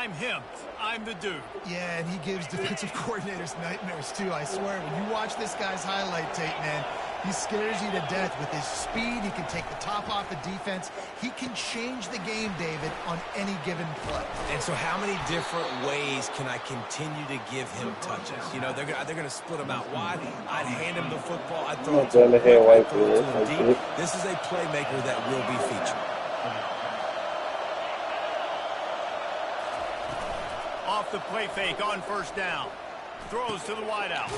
I'm him. I'm the dude. Yeah, and he gives defensive coordinators nightmares, too, I swear. When you watch this guy's highlight tape, man, he scares you to death with his speed. He can take the top off the defense. He can change the game, David, on any given play. And so how many different ways can I continue to give him touches? You know, they're going to split him out wide. I'd hand him the football. I'd throw it to him quick. I'd throw it to him deep. This is a playmaker that will be featured. Off the play fake on first down. Throws to the wideout.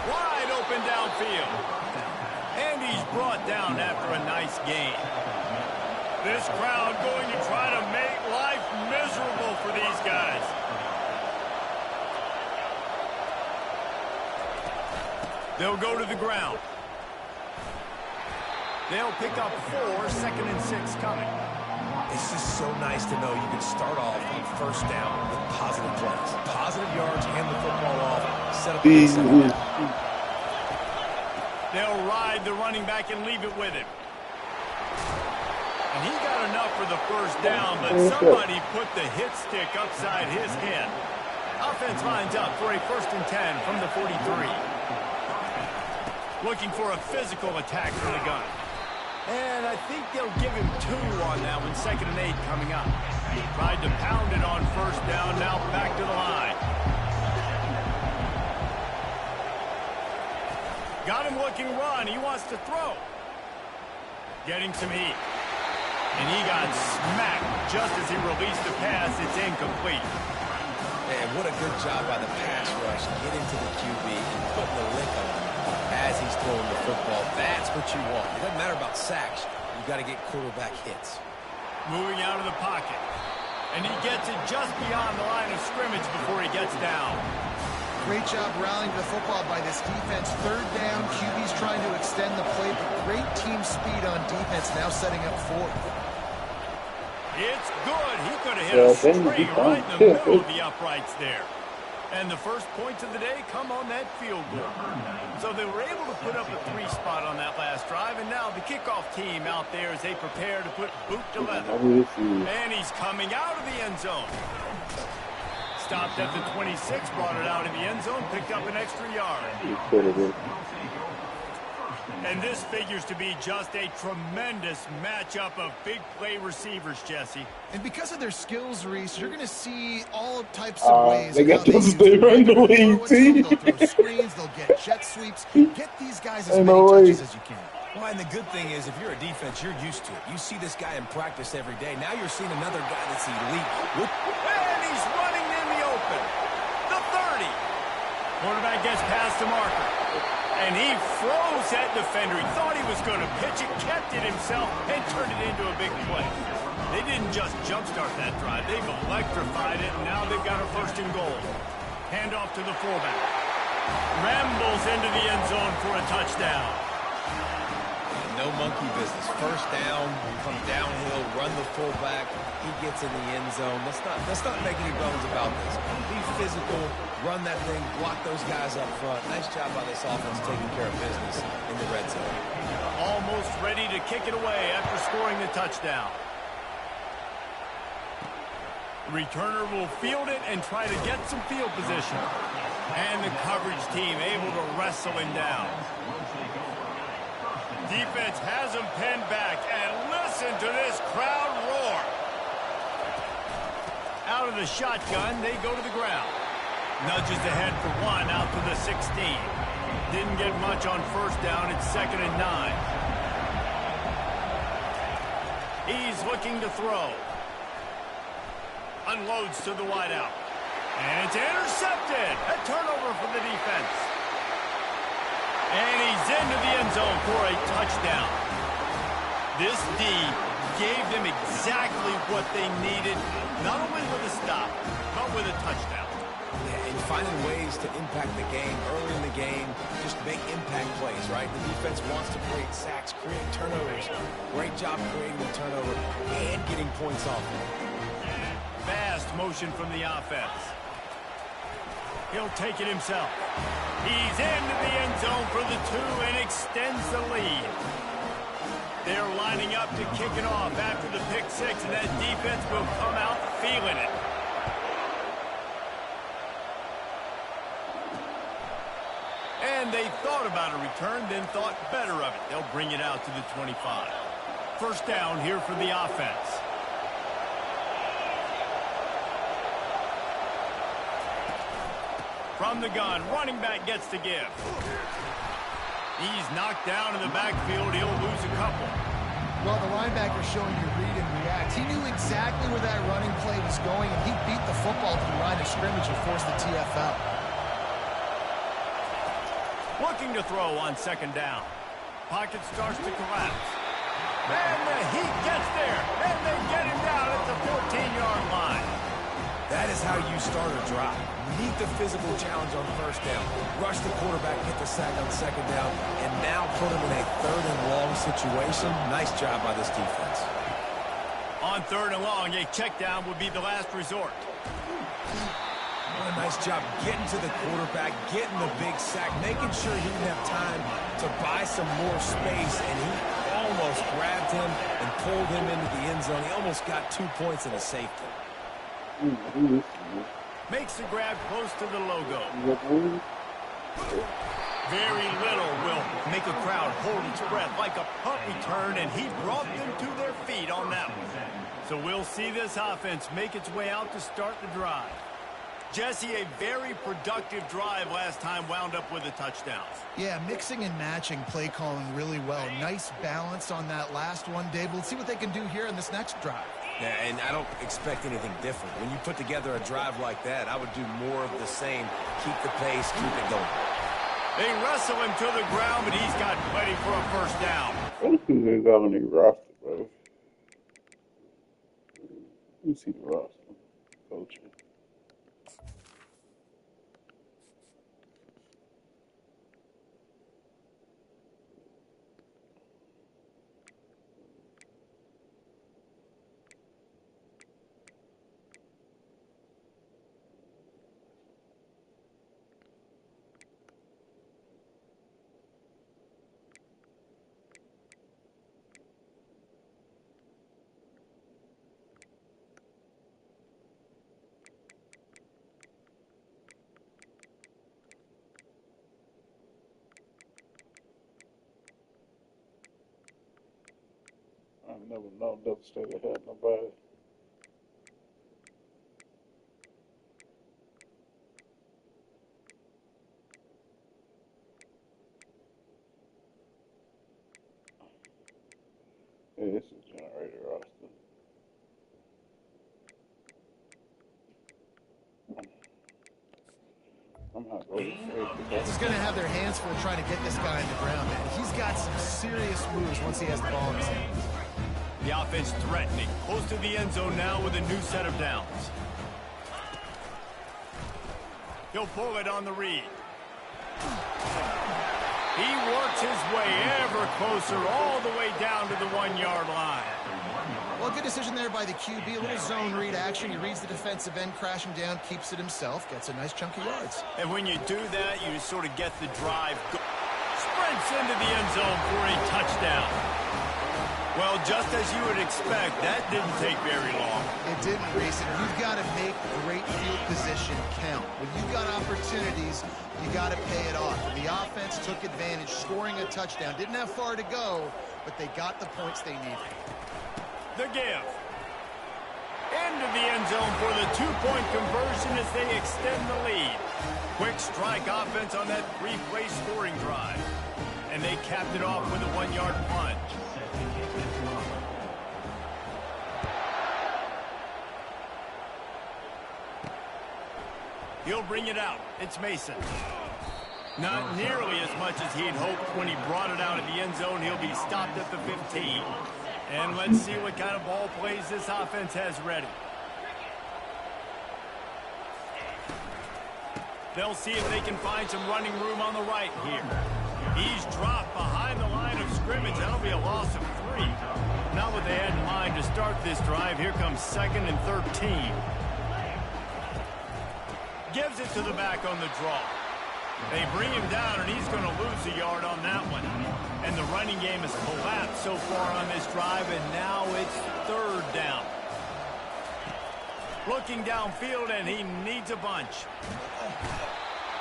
Wide open downfield. And he's brought down after a nice gain. This crowd going to try to make life miserable for these guys. They'll go to the ground. They'll pick up 4, 2nd and 6 coming. It's just so nice to know you can start off on first down with positive plays. Positive yards, hand the football off, set up the second. They'll ride the running back and leave it with him. And he got enough for the first down, but somebody put the hit stick upside his head. Offense lines up for a 1st and 10 from the 43. Looking for a physical attack from the gun. And I think they'll give him 2 on that one, 2nd and 8 coming up. Tried to pound it on first down, now back to the line. Got him looking run. He wants to throw. Getting some heat. And he got smacked just as he released the pass. It's incomplete. Man, what a good job by the pass rush. Getting to the QB and putting the lick on him as he's throwing the football. That's what you want. It doesn't matter about sacks. You've got to get quarterback hits. Moving out of the pocket. And he gets it just beyond the line of scrimmage before he gets down. Great job rallying to the football by this defense. 3rd down, QB's trying to extend the play, but great team speed on defense, now setting up 4th. It's good. He could have hit a string right in the middle of the uprights there. And the first points of the day come on that field goal. So they were able to put up a 3 spot on that last drive, and now the kickoff team out there as they prepare to put boot to leather. And he's coming out of the end zone. Stopped at the 26, brought it out in the end zone, picked up an extra yard. And this figures to be just a tremendous matchup of big play receivers, Jesse. And because of their skills, Reese, you're going to see all types of ways. They got to stay right the league, team. They'll throw screens, they'll get jet sweeps. Get these guys as many touches as you can. Well, and the good thing is, if you're a defense, you're used to it. You see this guy in practice every day. Now you're seeing another guy that's elite. And he's running in the open. The 30. Quarterback gets past the marker. And he froze that defender. He thought he was going to pitch it, kept it himself, and turned it into a big play. They didn't just jumpstart that drive. They've electrified it, and now they've got a 1st and goal. Handoff to the fullback. Rambles into the end zone for a touchdown. No monkey business. First down, come downhill, run the fullback. He gets in the end zone. Let's not make any bones about this. Be physical, run that thing, block those guys up front. Nice job by this offense taking care of business in the red zone. Almost ready to kick it away after scoring the touchdown. The returner will field it and try to get some field position. And the coverage team able to wrestle him down. Defense has him pinned back, and listen to this crowd roar. Out of the shotgun, they go to the ground. Nudges ahead for 1 out to the 16. Didn't get much on first down. It's 2nd and 9. He's looking to throw. Unloads to the wideout. And it's intercepted. A turnover for the defense. And he's into the end zone for a touchdown. This D gave them exactly what they needed, not only with a stop, but with a touchdown. Yeah, and finding ways to impact the game early in the game, just make impact plays, right? The defense wants to create sacks, create turnovers. Great job creating the turnover and getting points off it. Fast motion from the offense. He'll take it himself. He's into the end zone for the 2 and extends the lead. They're lining up to kick it off after the pick 6, and that defense will come out feeling it. They thought about a return, then thought better of it. They'll bring it out to the 25. First down here for the offense. From the gun, running back gets to give. He's knocked down in the backfield. He'll lose a couple. Well, the linebacker showing you read and react. He knew exactly where that running play was going, and he beat the football to the line of scrimmage and forced the TFL. Looking to throw on second down. Pocket starts to collapse. And the heat gets there, and they get him down at the 14-yard line. That is how you start a drive. Meet the physical challenge on first down. Rush the quarterback, get the sack on second down, and now put him in a third and long situation. Nice job by this defense. On third and long, a check down would be the last resort. What a nice job getting to the quarterback, getting the big sack, making sure he didn't have time to buy some more space, and he almost grabbed him and pulled him into the end zone. He almost got 2 points and a safety. Makes the grab close to the logo. Very little will make a crowd hold its breath like a punt return, and he brought them to their feet on that one. So we'll see this offense make its way out to start the drive. Jesse, a very productive drive last time wound up with a touchdown. Yeah, mixing and matching play calling really well. Nice balance on that last one, Dave. We'll see what they can do here in this next drive. Yeah, and I don't expect anything different. When you put together a drive like that, I would do more of the same. Keep the pace, keep it going. They wrestle him to the ground, but he's got plenty for a first down. What is they got on their roster, bro? Let me see the roster. Coaching. I never know another state that had nobody. Yeah, this is generated roster. I'm not going to Just going to have their hands full trying to get this guy in the ground, man. He's got some serious moves once he has the ball in his hands. The offense threatening. Close to the end zone now with a new set of downs. He'll pull it on the read. He works his way ever closer all the way down to the 1-yard line. Well, good decision there by the QB. A little zone read action. He reads the defensive end crashing down, keeps it himself, gets a nice chunk of yards. And when you do that, you sort of get the drive. Sprints into the end zone for a touchdown. Well, just as you would expect, that didn't take very long. It didn't, Reese. And you've got to make great field position count. When you've got opportunities, you got to pay it off. And the offense took advantage, scoring a touchdown. Didn't have far to go, but they got the points they needed. The give. Into the end zone for the 2-point conversion as they extend the lead. Quick strike offense on that 3-play scoring drive. And they capped it off with a 1-yard plunge. He'll bring it out. It's Mason. Not nearly as much as he'd hoped when he brought it out of the end zone. He'll be stopped at the 15. And let's see what kind of ball plays this offense has ready. They'll see if they can find some running room on the right here. He's dropped behind the line of scrimmage. That'll be a loss of 3. Not what they had in mind to start this drive. Here comes 2nd and 13. Gives it to the back on the draw. They bring him down, and he's going to lose a yard on that one. And the running game has collapsed so far on this drive, and now it's 3rd down. Looking downfield, and he needs a bunch.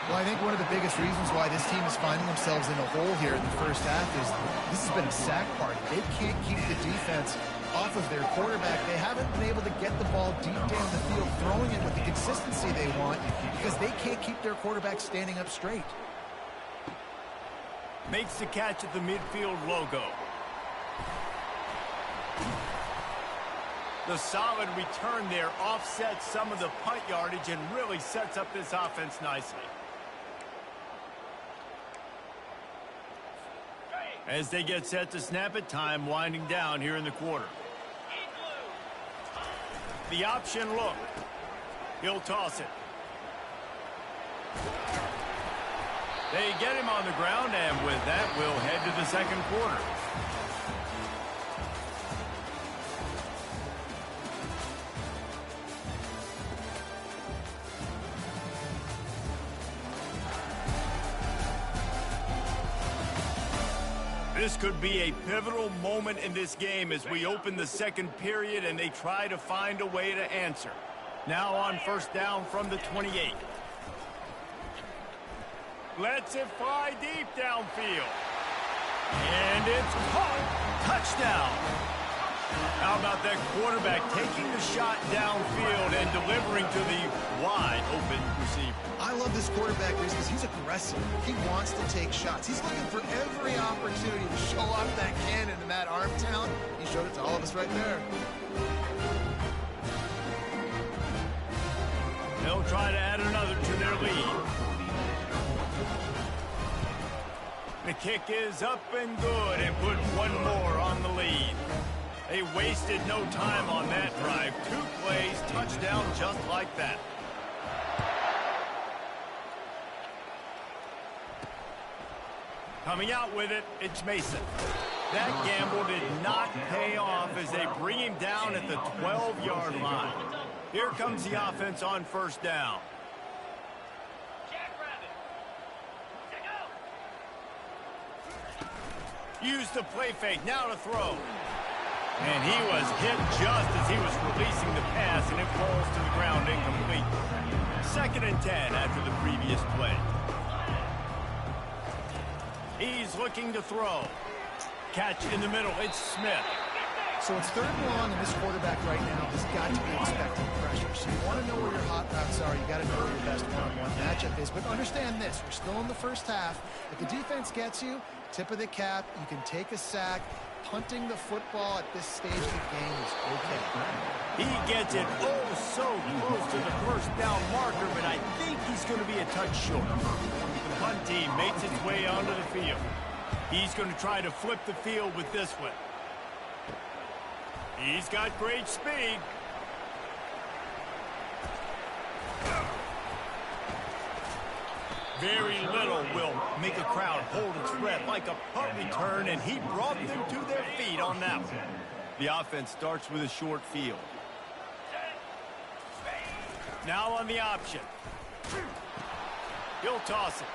Well, I think one of the biggest reasons why this team is finding themselves in a hole here in the first half is this has been a sack party. They can't keep the defense off of their quarterback. They haven't been able to get the ball deep down the field, throwing it with the consistency they want because they can't keep their quarterback standing up straight. Makes the catch at the midfield logo. The solid return there offsets some of the punt yardage and really sets up this offense nicely. As they get set to snap it, time winding down here in the quarter. The option look. He'll toss it. They get him on the ground, and with that, we'll head to the second quarter. This could be a pivotal moment in this game as we open the second period and they try to find a way to answer. Now on first down from the 28. Lets it fly deep downfield. And it's caught. Touchdown. How about that quarterback taking the shot downfield and delivering to the wide open receiver? I love this quarterback because he's aggressive. He wants to take shots. He's looking for every opportunity to show off that cannon and that arm talent. He showed it to all of us right there. They'll try to add another to their lead. The kick is up and good and put one more on the lead. They wasted no time on that drive. 2 plays, touchdown just like that. Coming out with it, it's Mason. That gamble did not pay off as they bring him down at the 12-yard line. Here comes the offense on first down. Use the play fake, now to throw. And he was hit just as he was releasing the pass, and it falls to the ground incomplete. 2nd and 10 after the previous play. He's looking to throw. Catch in the middle, it's Smith. So it's 3rd and long, and this quarterback right now has got to be expecting pressure. So you want to know where your hot routes are. You got to know where your best one-on-one matchup is. But understand this: we're still in the first half. If the defense gets you, tip of the cap, you can take a sack. Punting the football at this stage of the game is okay. He gets it so close to the first down marker, but I think he's going to be a touch short. The punt team makes its way onto the field. He's going to try to flip the field with this one. He's got great speed. Very little will make a crowd hold its breath like a punt return, and he brought them to their feet on that one. The offense starts with a short field. Now on the option. He'll toss it.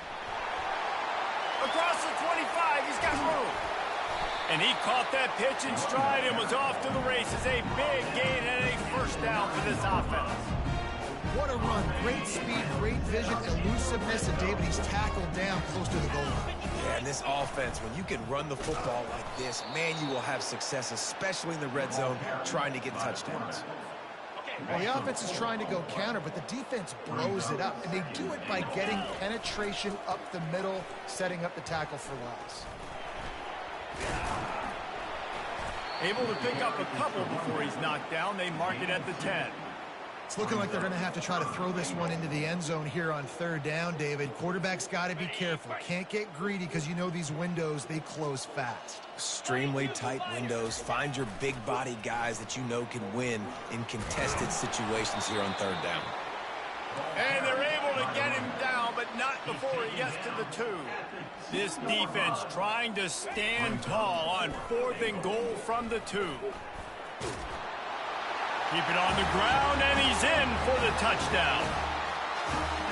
Across the 25, he's got room. And he caught that pitch in stride and was off to the races. A big gain and a first down for this offense. What a run. Great speed, great vision, elusiveness, and David, he's tackled down close to the goal line. Yeah, and this offense, when you can run the football like this, man, you will have success, especially in the red zone, trying to get touchdowns. Well, the offense is trying to go counter, but the defense blows it up, and they do it by getting penetration up the middle, setting up the tackle for loss. Able to pick up a couple before he's knocked down. They mark it at the 10. It's looking like they're going to have to try to throw this one into the end zone here on 3rd down, David. Quarterback's got to be careful. Can't get greedy because you know these windows, they close fast. Extremely tight windows. Find your big body guys that you know can win in contested situations here on 3rd down. And they're able to get him down, but not before he gets to the 2. This defense trying to stand tall on 4th and goal from the 2. Keep it on the ground, and he's in for the touchdown.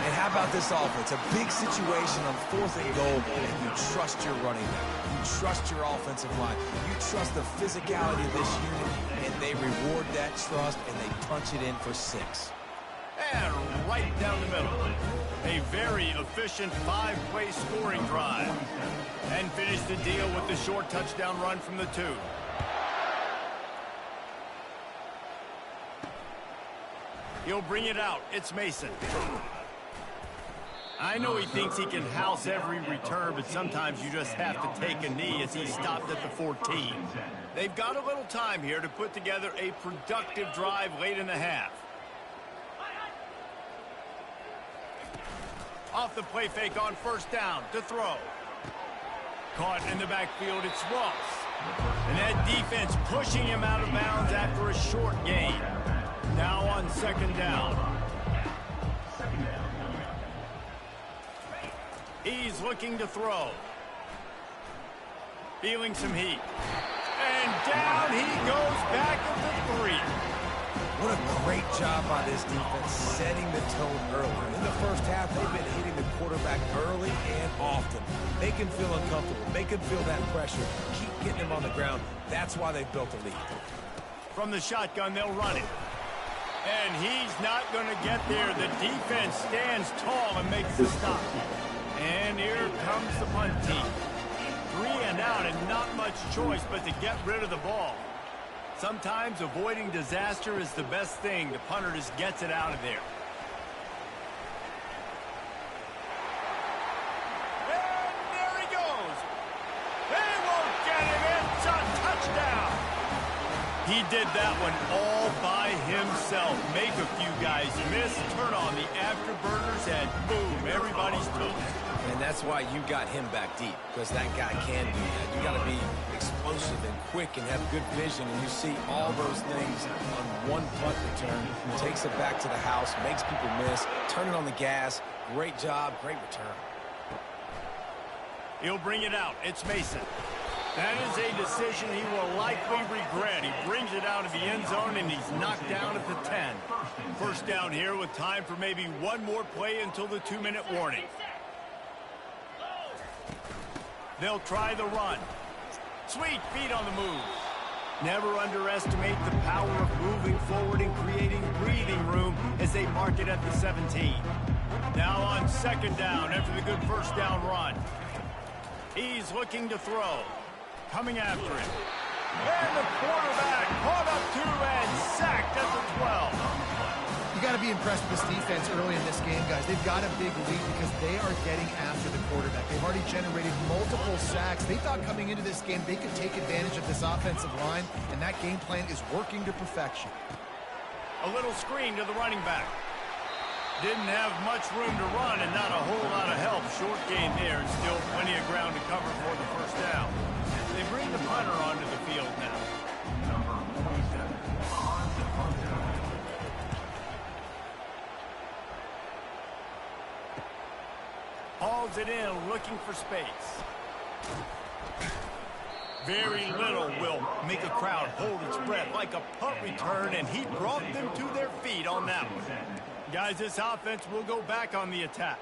And how about this offense? A big situation on 4th and goal, and you trust your running back. You trust your offensive line. You trust the physicality of this unit, and they reward that trust, and they punch it in for 6. And right down the middle. A very efficient 5-play scoring drive. And finish the deal with the short touchdown run from the 2. He'll bring it out. It's Mason. I know he thinks he can house every return, but sometimes you just have to take a knee as he stopped at the 14. They've got a little time here to put together a productive drive late in the half. Off the play fake on first down to throw. Caught in the backfield, it's Ross. And that defense pushing him out of bounds after a short gain. Now on second down. He's looking to throw. Feeling some heat. And down he goes back at the 3. What a great job by this defense setting the tone early. In the first half, they've been hitting the quarterback early and often. Make him feel uncomfortable. Make him feel that pressure. Keep getting him on the ground. That's why they built a lead. From the shotgun, they'll run it. And he's not going to get there. The defense stands tall and makes the stop. And here comes the punt team. 3 and out and not much choice but to get rid of the ball. Sometimes avoiding disaster is the best thing. The punter just gets it out of there. And there he goes. They won't get him. It's a touchdown. He did that one all by himself. Make a few guys miss, turn on the afterburners, and boom, everybody's toast. And that's why you got him back deep, because that guy can do that. You got to be explosive and quick and have good vision, and you see all those things on one punt return. Takes it back to the house, makes people miss, turning on the gas. Great job, great return. He'll bring it out. It's Mason. That is a decision he will likely regret. He brings it out of the end zone, and he's knocked down at the 10. First down here with time for maybe one more play until the 2-minute warning. They'll try the run. Sweet feet on the move. Never underestimate the power of moving forward and creating breathing room as they mark it at the 17. Now on second down after the good first down run. He's looking to throw. Coming after him. And the quarterback caught up to and sacked at the 12. You got to be impressed with this defense early in this game, guys. They've got a big lead because they are getting after the quarterback. They've already generated multiple sacks. They thought coming into this game they could take advantage of this offensive line, and that game plan is working to perfection. A little screen to the running back. Didn't have much room to run and not a whole lot of help. Short gain there and still plenty of ground to cover for the first down. They bring the punter onto the field now. Hauls it in, looking for space. Very little will make a crowd hold its breath like a punt return, and he brought them to their feet on that one. Guys, this offense will go back on the attack.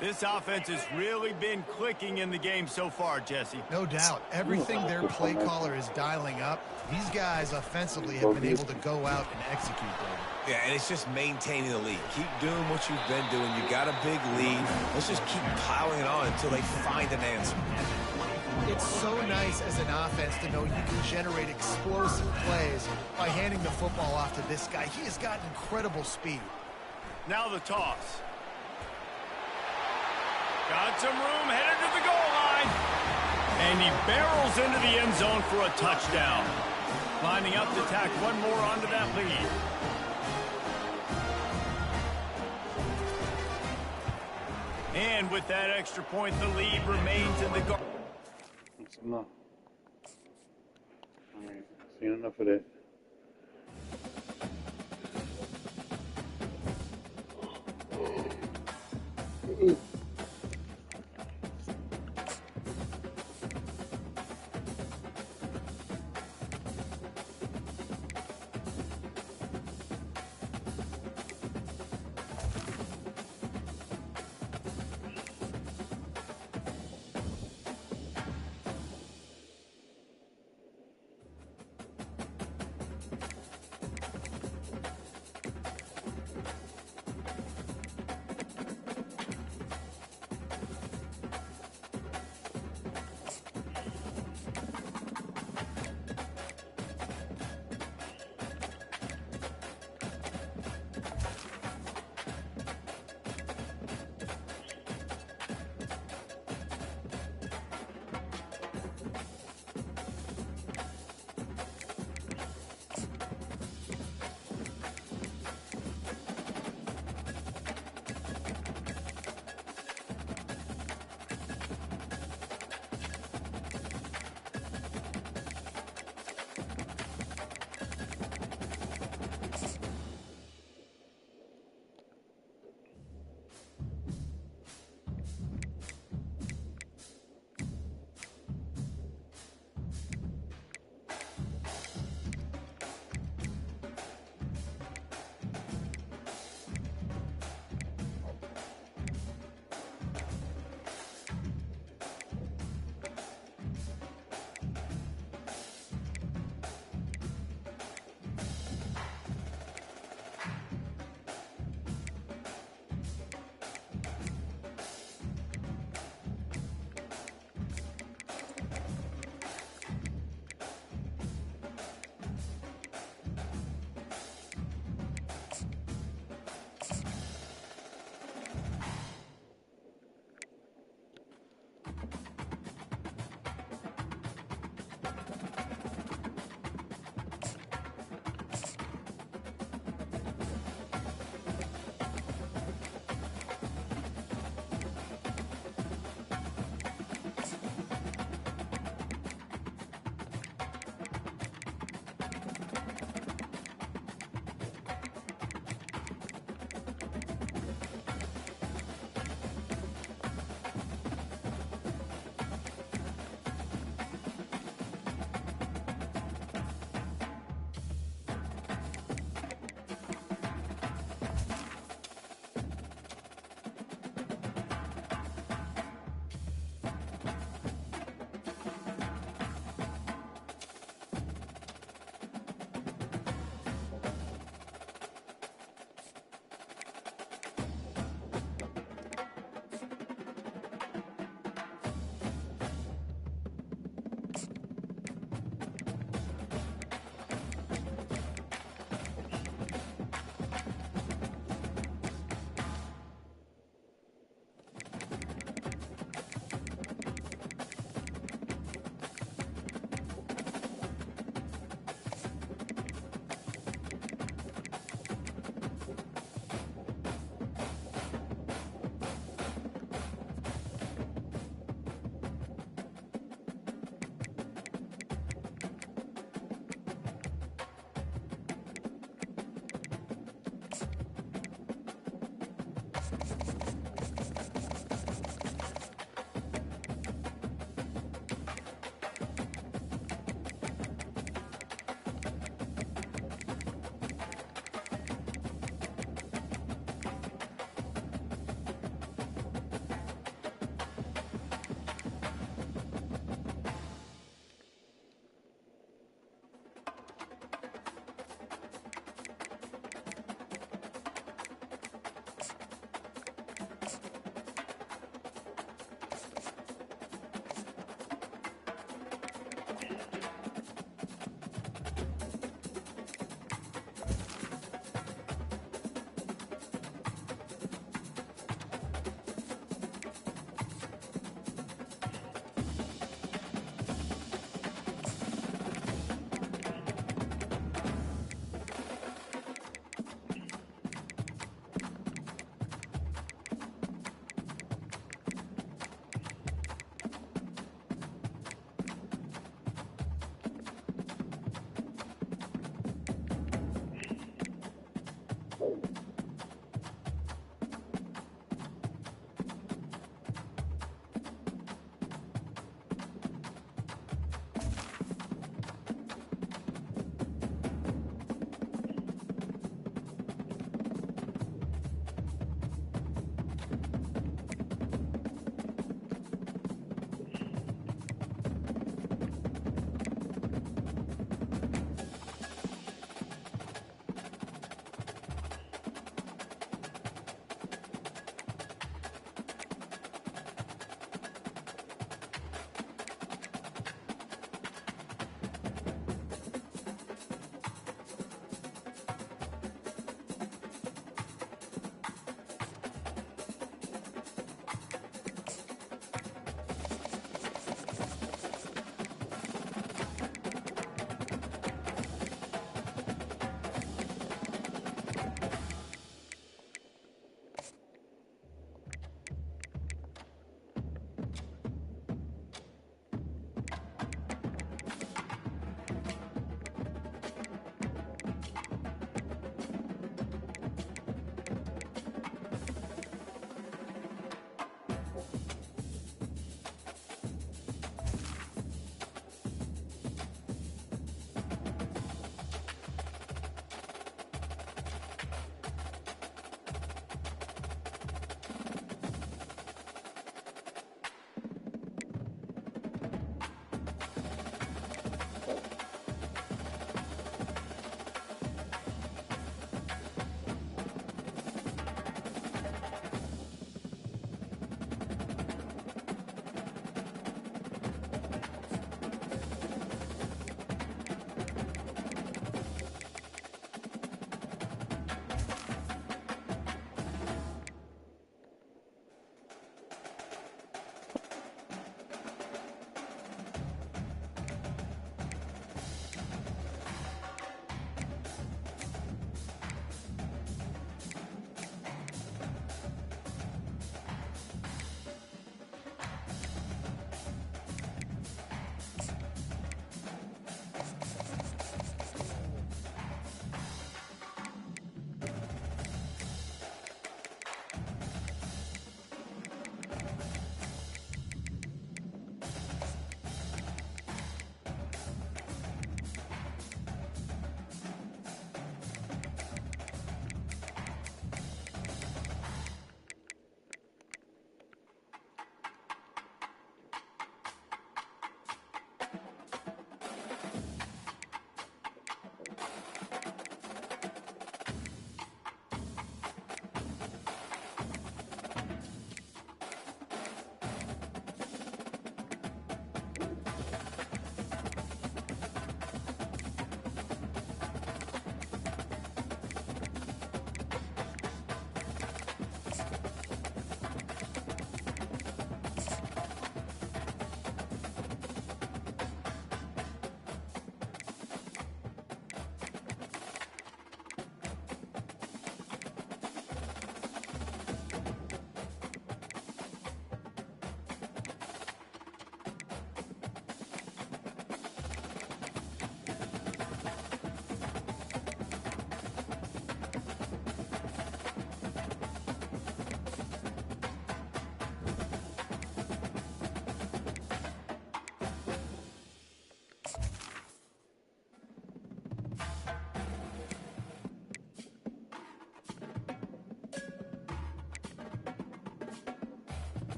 This offense has really been clicking in the game so far, Jesse. No doubt. Everything their play caller is dialing up, these guys offensively have been able to go out and execute them. Yeah, and it's just maintaining the lead. Keep doing what you've been doing. You got a big lead. Let's just keep piling it on until they find an answer. It's so nice as an offense to know you can generate explosive plays by handing the football off to this guy. He has got incredible speed. Now the toss. Got some room, headed to the goal line. And he barrels into the end zone for a touchdown. Lining up to tack one more onto that lead. And with that extra point, the lead remains in the goal. That's enough. I mean, seen enough of that.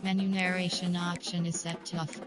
Menu narration option is set to off.